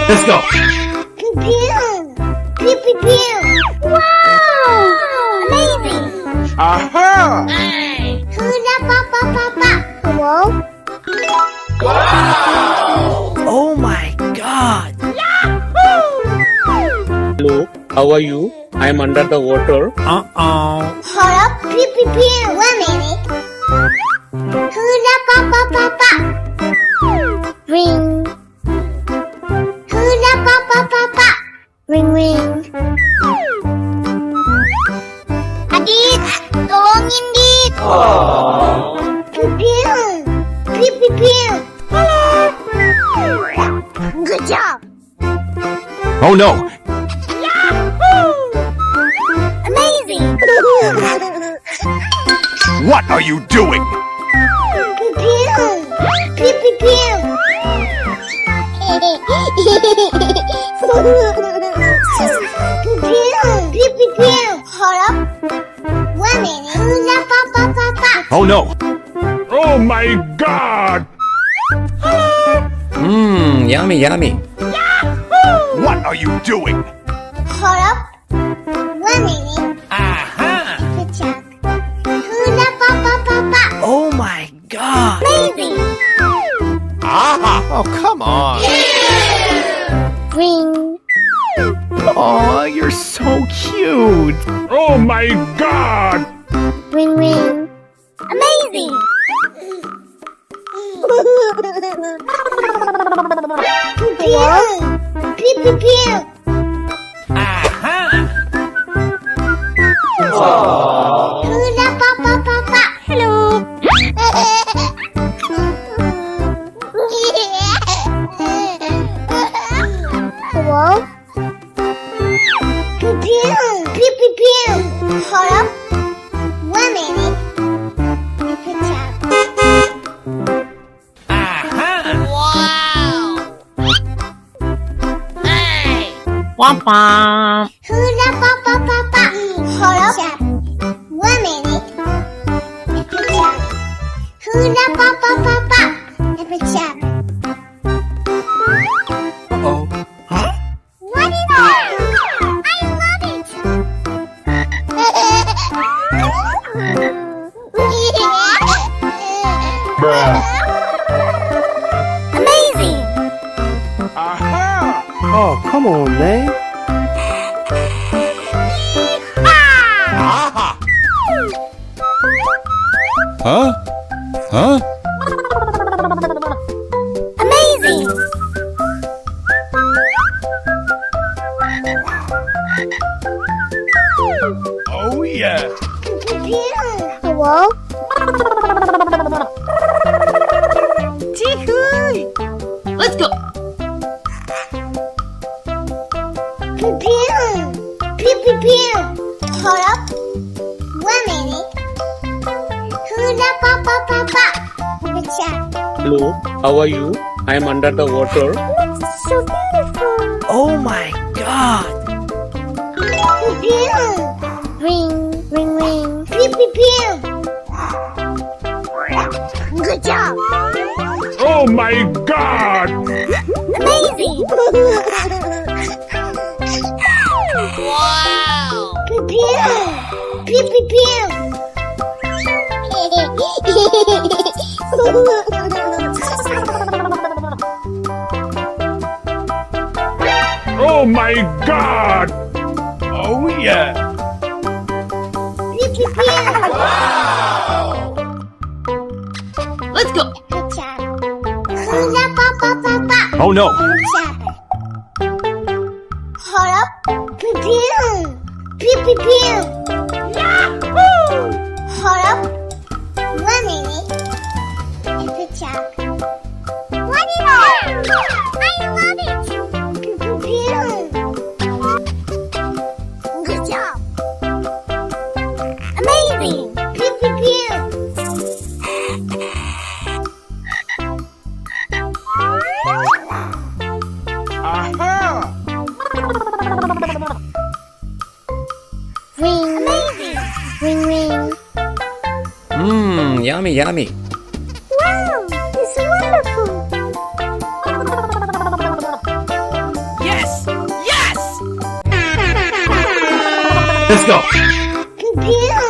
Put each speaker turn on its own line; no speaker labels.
Let's go.
Pew pew. Pew pew pew. Wow! Amazing.
Aha!
Hula pa pa pa pa. Hello?
Oh my god.
Hello, how are you? I am under the water.
Uh-oh.
Hold up. Pew pew pew. 1 minute. Hula pa pa pa pa. Ring. Hula pa pa pa pa. Ring ring. Adit, tolongin Dit. Pew pew. Pew pew pew. Good job.
Oh no!
Amazing.
What are you doing?
Pew pew. Pew pew pew. Pew pew. Pew pew pew. Hold up. 1 minute. Hula pa pa pa pa.
Oh no! Oh my god!
Mmm, yummy, yummy.
What are you doing?
Hold up. 1 minute.
Aha!
Good job. Hula pa pa pa pa.
Oh my god.
Amazing.
Aha! Oh, come on!
Ring.
Oh, you're so cute! Oh my god!
Ring ring. Amazing. Hello? Pew pew pew.
Aha!
Hula pa pa pa pa. Hello. Hello? Pew pew. Pew pew pew. Hold up. 1 minute. Good job.
Aha!
Wow.
Womp womp.
Hula pa pa pa pa. Hold up. 1 minute. Good job. Hula pa pa pa pa. Good job.
Oh. Huh?
What is that? I love it. Amazing.
Aha!
Oh, come on, man.
Aha! Huh? Huh?
Amazing.
Oh yeah!
Hello?
Let's go.
Pew pew. Pew pew pew. Hold up. 1 minute. Hula pa pa pa pa. Good job.
Hello, how are you? I am under the water.
So beautiful.
Oh my god.
Pew pew. Ring ring ring. Pew pew pew. Good job.
Oh my god!
Amazing.
Wow.
Pew pew. Pew pew pew.
Oh my god! Oh yeah!
Pew pew pew.
Let's go.
Good job. Hula pa pa pa pa.
Oh no!
Good job. Hold up. Pew pew. Pew pew pew. Yahoo! Hold up. 1 minute. Good job. What is that? I love it. Pew pew pew. Good job. Amazing. Pew pew pew.
Aha!
Ring. Amazing. Ring ring.
Mmm, yummy, yummy.
Wow, it's wonderful.
Let's go.
Pew pew.